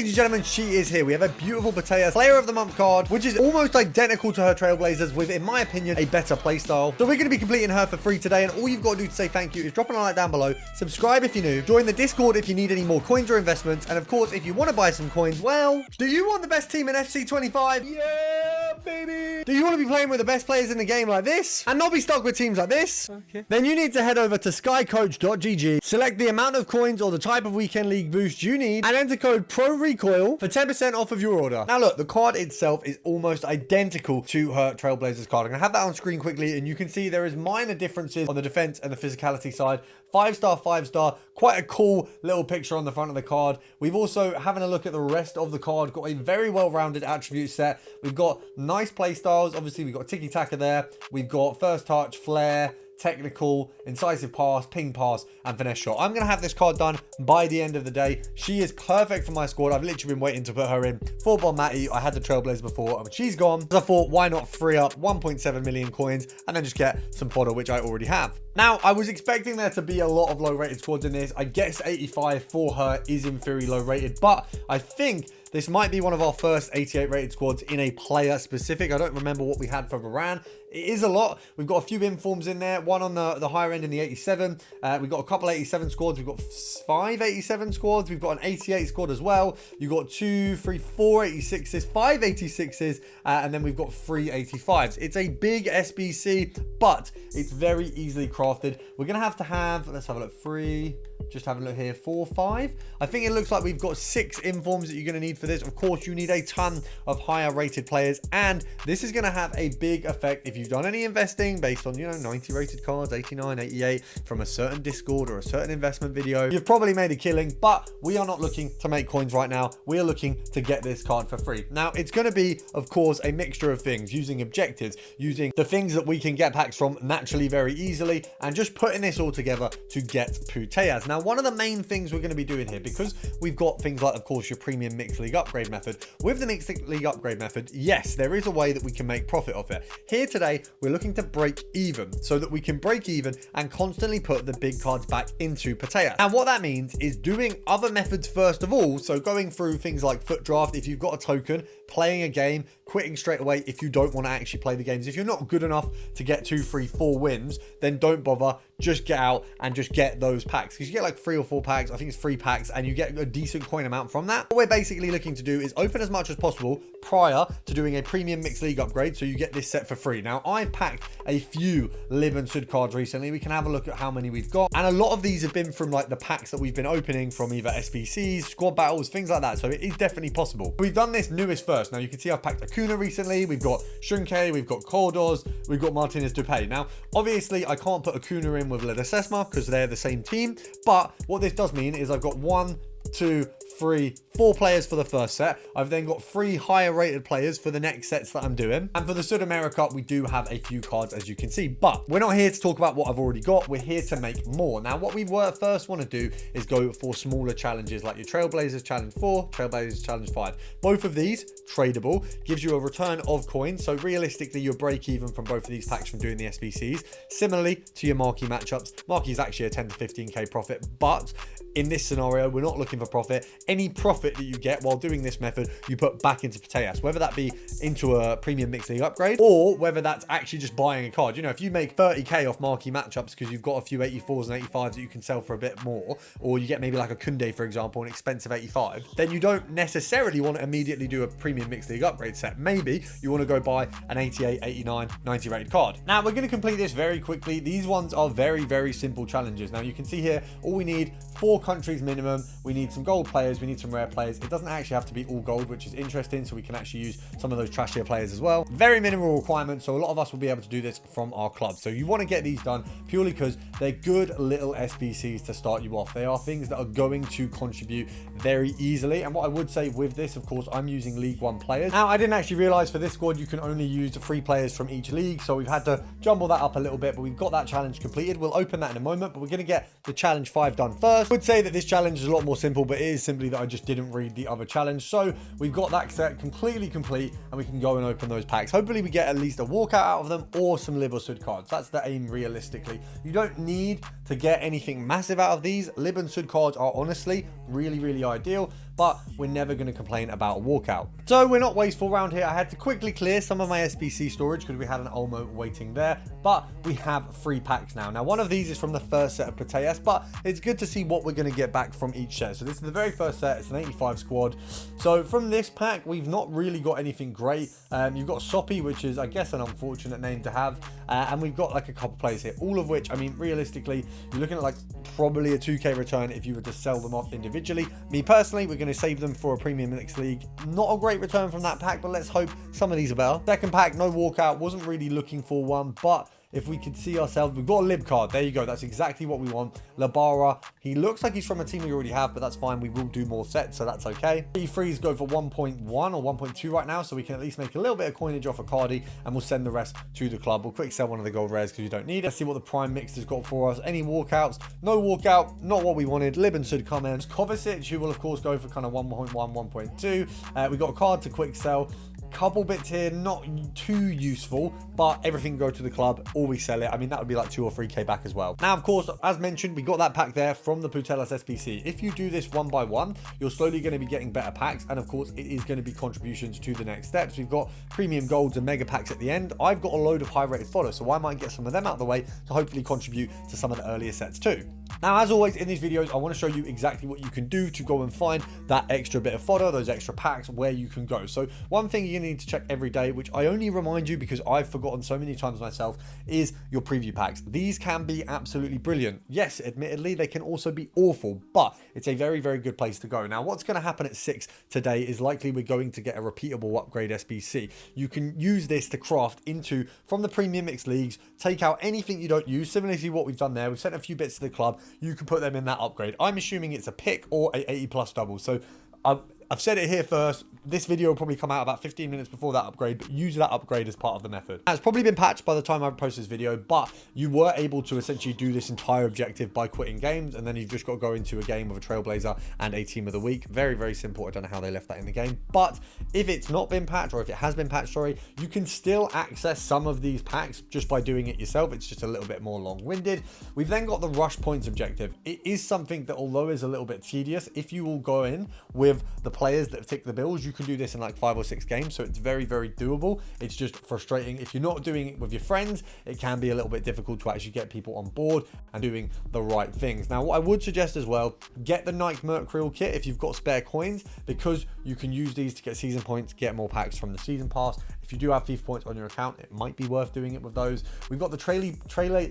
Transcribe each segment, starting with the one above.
Ladies and gentlemen, she is here. We have a beautiful Putellas Player of the Month card, which is almost identical to her Trailblazers with, in my opinion, a better playstyle. So we're going to be completing her for free today, and all you've got to do to say thank you is drop a like down below, subscribe if you're new, join the Discord if you need any more coins or investments, and of course, if you want to buy some coins, well, do you want the best team in FC25? Yeah, baby! Do you want to be playing with the best players in the game like this, and not be stuck with teams like this? Okay. Then you need to head over to skycoach.gg, select the amount of coins or the type of weekend league boost you need, and enter code PRORECOIL for 10% off of your order. Now look, the card itself is almost identical to her Trailblazers card. I'm going to have that on screen quickly, and you can see there is minor differences on the defense and the physicality side. 5-star, 5-star, quite a cool little picture on the front of the card. We've also, having a look at the rest of the card, got a very well-rounded attribute set. We've got nice play styles. Obviously, we've got tiki-taka there. We've got first touch, flair, technical, incisive pass, ping pass, and finesse shot. I'm going to have this card done by the end of the day. She is perfect for my squad. I've literally been waiting to put her in. For Bon Matty, I had the Trailblazers before, but she's gone. So I thought, why not free up 1.7 million coins and then just get some fodder, which I already have. Now, I was expecting there to be a lot of low-rated squads in this. I guess 85 for her is in theory low-rated, but I think this might be one of our first 88 rated squads in a player specific. I don't remember what we had for Varane. It is a lot. We've got a few informs in there. One on the higher end in the 87. We've got a couple 87 squads. We've got 5 87 squads. We've got an 88 squad as well. You've got 2, 3, 4 86s, 5 86s, and then we've got 3 85s. It's a big SBC, but it's very easily crafted. We're going to have, let's have a look, 3, just have a look here, 4, 5. I think it looks like we've got 6 informs that you're going to need for this. Of course, you need a ton of higher rated players, and this is going to have a big effect if you've done any investing based on, 90 rated cards, 89, 88 from a certain Discord or a certain investment video. You've probably made a killing, but we are not looking to make coins right now. We are looking to get this card for free. Now, it's going to be, of course, a mixture of things, using objectives, using the things that we can get packs from naturally very easily, and just putting this all together to get Putellas. Now, one of the main things we're going to be doing here, because we've got things like, of course, your premium mixed league upgrade method. With the mixed league upgrade method, yes, there is a way that we can make profit off it. Here today, we're looking to break even so that we can break even and constantly put the big cards back into Putellas. And what that means is doing other methods first of all. So going through things like foot draft, if you've got a token, playing a game, quitting straight away if you don't want to actually play the games. If you're not good enough to get 2, 3, 4 wins, then don't bother. Just get out and just get those packs, because you get like 3 or 4 packs. I think it's 3 packs, and you get a decent coin amount from that. What we're basically looking to do is open as much as possible prior to doing a premium mixed league upgrade, so you get this set for free. Now, I've packed a few Lib and Sud cards recently. We can have a look at how many we've got, and a lot of these have been from like the packs that we've been opening from either SBCs, squad battles, things like that. So it is definitely possible. We've done this newest first. Now you can see I've packed Acuna recently. We've got Shunke, we've got Kordos, we've got Martinez Dupay. Now, obviously, I can't put Acuna in with Ledesma because they're the same team. But what this does mean is I've got 1, 2, 3, 4 players for the first set. I've then got 3 higher rated players for the next sets that I'm doing. And for the Sud America, we do have a few cards, as you can see, but we're not here to talk about what I've already got. We're here to make more. Now, what we first want to do is go for smaller challenges like your Trailblazers Challenge 4, Trailblazers Challenge 5. Both of these tradable, gives you a return of coins. So realistically, you'll break even from both of these packs from doing the SBCs. Similarly to your marquee matchups, marquee is actually a 10 to 15k profit, but in this scenario, we're not looking for profit. Any profit that you get while doing this method, you put back into Putellas, whether that be into a premium mixed league upgrade or whether that's actually just buying a card. If you make 30k off marquee matchups because you've got a few 84s and 85s that you can sell for a bit more, or you get maybe like a Kunde, for example, an expensive 85, then you don't necessarily want to immediately do a premium mixed league upgrade set. Maybe you want to go buy an 88, 89, 90 rated card. Now, we're going to complete this very quickly. These ones are very, very simple challenges. Now, you can see here, all we need 4 countries minimum. We need some gold players. We need some rare players. It doesn't actually have to be all gold, which is interesting. So we can actually use some of those trashier players as well. Very minimal requirements. So a lot of us will be able to do this from our club. So you want to get these done purely because they're good little SBCs to start you off. They are things that are going to contribute very easily. And what I would say with this, of course, I'm using League 1 players. Now, I didn't actually realize for this squad, you can only use 3 players from each league. So we've had to jumble that up a little bit, but we've got that challenge completed. We'll open that in a moment, but we're going to get the challenge 5 done first. I would say that this challenge is a lot more simple, but it is simply that I just didn't read the other challenge. So we've got that set completely complete, and we can go and open those packs. Hopefully we get at least a walkout out of them or some Lib or Sud cards. That's the aim realistically. You don't need to get anything massive out of these. Lib and Sud cards are honestly really, really ideal. but we're never going to complain about a walkout. So we're not wasteful around here. I had to quickly clear some of my SBC storage because we had an Olmo waiting there, but we have 3 packs now. Now, one of these is from the first set of Putellas, but it's good to see what we're going to get back from each set. So this is the very first set. It's an 85 squad. So from this pack, we've not really got anything great. You've got Soppy, which is, I guess, an unfortunate name to have. And we've got like a couple players here, all of which, I mean, realistically, you're looking at like probably a 2K return if you were to sell them off individually. Me personally, we're going to save them for a Premium Mixed League. Not a great return from that pack, but let's hope some of these are better. Second pack, no walkout. Wasn't really looking for one, but if we could see ourselves, we've got a lib card. There you go. That's exactly what we want. Labara, he looks like he's from a team we already have, but that's fine. We will do more sets, so that's okay. E3s go for 1.1 or 1.2 right now, so we can at least make a little bit of coinage off a Cardi, and we'll send the rest to the club. We'll quick sell one of the gold rares because you don't need it. Let's see what the prime mix has got for us. Any walkouts? No walkout. Not what we wanted. Lib and Sud comments. Kovacic, who will of course go for kind of 1.1, 1.2. We got a card to quick sell. Couple bits here, not too useful, but everything go to the club or we sell it. I mean, that would be like 2 or 3K back as well. Now, of course, as mentioned, we got that pack there from the Putellas SBC. If you do this one by one, you're slowly going to be getting better packs, and of course it is going to be contributions to the next steps. We've got premium golds and mega packs at the end. I've got a load of high rated fodder, so I might get some of them out of the way to hopefully contribute to some of the earlier sets too. Now, as always in these videos, I want to show you exactly what you can do to go and find that extra bit of fodder, those extra packs, where you can go. So one thing you're going to need to check every day, which I only remind you because I've forgotten so many times myself, is your preview packs. These can be absolutely brilliant. Yes, admittedly, they can also be awful, but it's a very, very good place to go. Now, what's going to happen at 6 today is likely we're going to get a repeatable upgrade SBC. You can use this to craft into, from the Premium Mixed Leagues, take out anything you don't use, similarly to what we've done there. We've sent a few bits to the club. You can put them in that upgrade. I'm assuming it's a pick or a 80 plus double. So I've said it here first. This video will probably come out about 15 minutes before that upgrade, but use that upgrade as part of the method. Now, it's probably been patched by the time I post this video, but you were able to essentially do this entire objective by quitting games, and then you've just got to go into a game with a Trailblazer and a team of the week. Very, very simple. I don't know how they left that in the game, but if it's not been patched, or if it has been patched, sorry, you can still access some of these packs just by doing it yourself. It's just a little bit more long-winded. We've then got the rush points objective. It is something that, although is a little bit tedious, if you will go in with the players that tick the bills, you can do this in like 5 or 6 games, so it's very, very doable. It's just frustrating if you're not doing it with your friends. It can be a little bit difficult to actually get people on board and doing the right things. Now, what I would suggest as well, get the Nike Mercurial kit if you've got spare coins, because you can use these to get season points, get more packs from the season pass. If you do have FIFA points on your account, it might be worth doing it with those. We've got the Trailblazer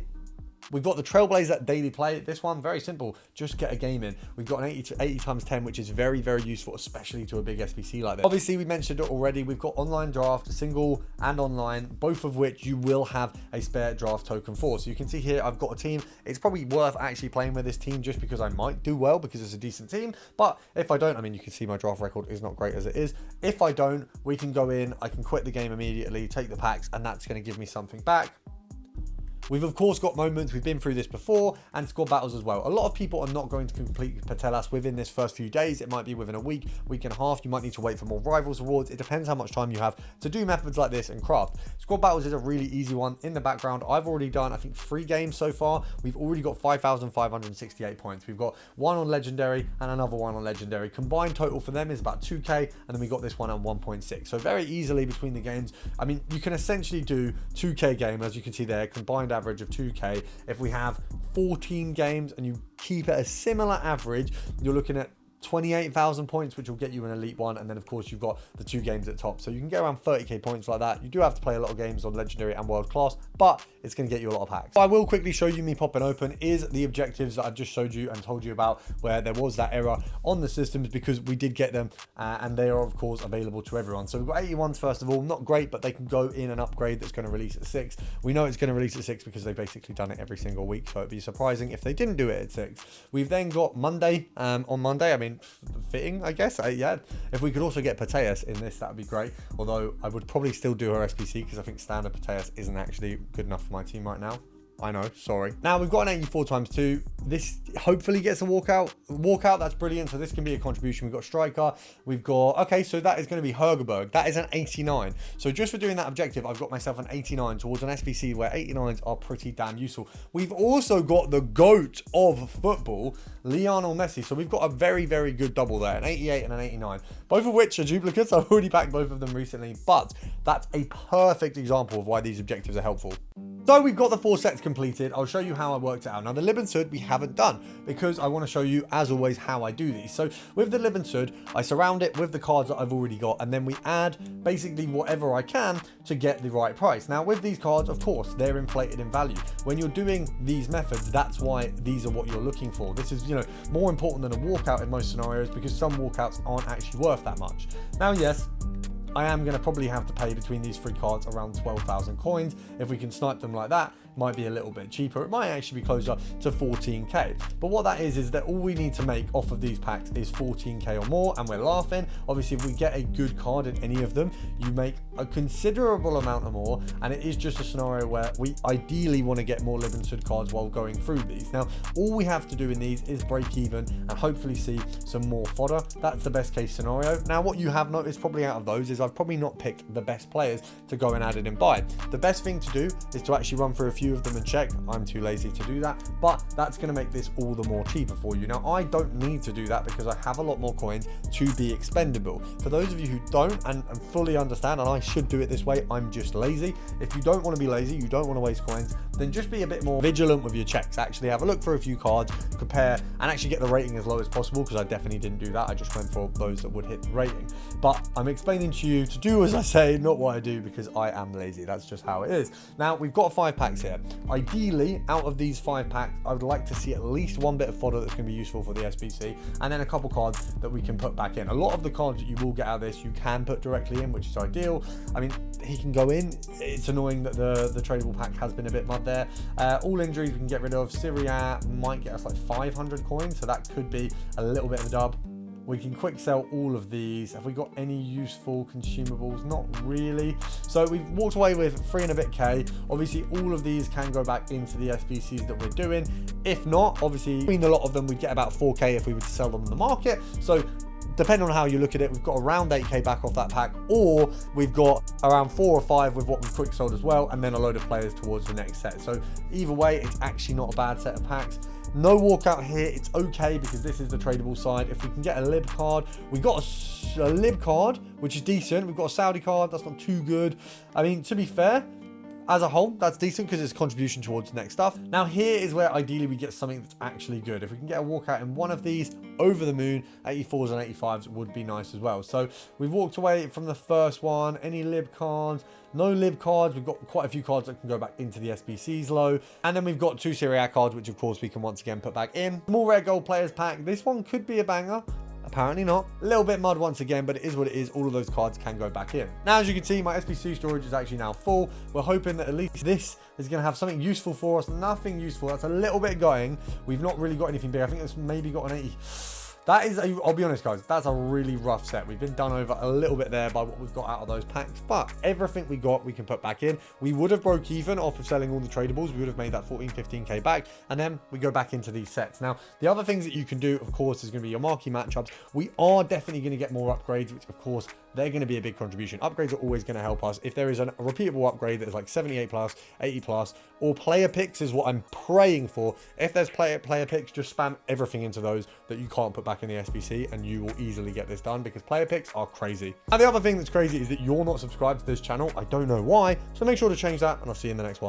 daily play. This one, very simple. Just get a game in. We've got an 80 times 10, which is very, very useful, especially to a big SBC like this. Obviously, we mentioned it already. We've got online draft, single and online, both of which you will have a spare draft token for. So you can see here, I've got a team. It's probably worth actually playing with this team just because I might do well because it's a decent team. But if I don't, I mean, you can see my draft record is not great as it is. If I don't, we can go in, I can quit the game immediately, take the packs, and that's going to give me something back. We've of course got moments, we've been through this before, and squad battles as well. A lot of people are not going to complete Putellas within this first few days. It might be within a week, week and a half. You might need to wait for more rivals rewards. It depends how much time you have to do methods like this and craft. Squad battles is a really easy one. In the background, I've already done, I think, 3 games so far. We've already got 5,568 points. We've got 1 on legendary and another 1 on legendary. Combined total for them is about 2K, and then we got this one at 1.6. So very easily between the games. I mean, you can essentially do 2K game, as you can see there, combined average of 2K. If we have 14 games and you keep it a similar average, you're looking at 28,000 points, which will get you an elite one. And then of course you've got the 2 games at top, so you can get around 30k points like that. You do have to play a lot of games on legendary and world class, but it's going to get you a lot of packs. What I will quickly show you me popping open is the objectives that I've just showed you and told you about, where there was that error on the systems, because we did get them and they are of course available to everyone. So we've got 81s first of all, not great, but they can go in an upgrade that's going to release at 6. We know it's going to release at 6 because they've basically done it every single week, so it'd be surprising if they didn't do it at 6. We've then got Monday. On Monday, I mean, fitting, I guess. Yeah, if we could also get Putellas in this, that would be great. Although I would probably still do her SBC because I think standard Putellas isn't actually good enough for my team right now. I know, sorry. Now we've got an 84 times 2. This hopefully gets a walkout. That's brilliant. So this can be a contribution. We've got striker. We've got, okay, so that is going to be Hergerberg. That is an 89. So just for doing that objective, I've got myself an 89 towards an SBC where 89s are pretty damn useful. We've also got the GOAT of football, Lionel Messi. So we've got a very, very good double there, an 88 and an 89, both of which are duplicates. I've already packed both of them recently, but that's a perfect example of why these objectives are helpful. So we've got the 4 sets completed. I'll show you how I worked it out. Now the Lebensud we haven't done because I want to show you, as always, how I do these. So with the Lebensud, I surround it with the cards that I've already got, and then we add basically whatever I can to get the right price. Now with these cards, of course, they're inflated in value. When you're doing these methods, that's why these are what you're looking for. This is, you know, more important than a walkout in most scenarios because some walkouts aren't actually worth that much. Now, yes, I am going to probably have to pay between these 3 cards around 12,000 coins. If we can snipe them like that, it might be a little bit cheaper. It might actually be closer to 14k. But what that is that all we need to make off of these packs is 14k or more, and we're laughing. Obviously, if we get a good card in any of them, you make a considerable amount of more, and it is just a scenario where we ideally want to get more Lebensud cards while going through these. Now, all we have to do in these is break even and hopefully see some more fodder. That's the best case scenario. Now, what you have noticed probably out of those is I've probably not picked the best players to go and add it and buy. The best thing to do is to actually run through a few of them and check. I'm too lazy to do that, but that's going to make this all the more cheaper for you. Now, I don't need to do that because I have a lot more coins to be expendable. For those of you who don't and fully understand, and I should do it this way, I'm just lazy. If you don't want to be lazy, you don't want to waste coins, then just be a bit more vigilant with your checks. Actually have a look for a few cards, compare, and actually get the rating as low as possible, because I definitely didn't do that. I just went for those that would hit the rating. But I'm explaining to you to do as I say, not what I do, because I am lazy. That's just how it is. Now, we've got 5 packs here. Ideally, out of these 5 packs, I would like to see at least one bit of fodder that's going to be useful for the SBC, and then a couple cards that we can put back in. A lot of the cards that you will get out of this, you can put directly in, which is ideal. I mean, he can go in. It's annoying that the tradable pack has been a bit mud there. All injuries we can get rid of. Syria might get us like 500 coins, so that could be a little bit of a dub. We can quick sell all of these. Have we got any useful consumables? Not really. So we've walked away with 3 and a bit K. Obviously, all of these can go back into the SBCs that we're doing. If not, obviously, between a lot of them, we'd get about 4K if we were to sell them in the market. So depending on how you look at it, we've got around 8k back off that pack, or we've got around 4 or 5 with what we quick sold as well, and then a load of players towards the next set. So either way, it's actually not a bad set of packs. No walkout here. It's okay because this is the tradable side. If we can get a lib card, we got a lib card, which is decent. We've got a Saudi card. That's not too good. I mean, to be fair, as a whole, that's decent because it's a contribution towards the next stuff. Now, here is where ideally we get something that's actually good. If we can get a walkout in one of these, over the moon, 84s and 85s would be nice as well. So we've walked away from the first one. Any lib cards? No lib cards. We've got quite a few cards that can go back into the SBCs low. And then we've got 2 Serie A cards, which of course we can once again put back in. Small rare gold players pack. This one could be a banger. Apparently not. A little bit mud once again, but it is what it is. All of those cards can go back in. Now, as you can see, my SBC storage is actually now full. We're hoping that at least this is going to have something useful for us. Nothing useful. That's a little bit going. We've not really got anything big. I think it's maybe got an 80. That is, I'll be honest, guys, that's a really rough set. We've been done over a little bit there by what we've got out of those packs, but everything we got, we can put back in. We would have broke even off of selling all the tradables. We would have made that 14, 15k back, and then we go back into these sets. Now, the other things that you can do, of course, is going to be your marquee matchups. We are definitely going to get more upgrades, which, of course, they're going to be a big contribution. Upgrades are always going to help us. If there is a repeatable upgrade that is like 78 plus, 80 plus, or player picks is what I'm praying for. If there's player picks, just spam everything into those that you can't put back in the SBC, and you will easily get this done because player picks are crazy. And the other thing that's crazy is that you're not subscribed to this channel. I don't know why, so make sure to change that, and I'll see you in the next one.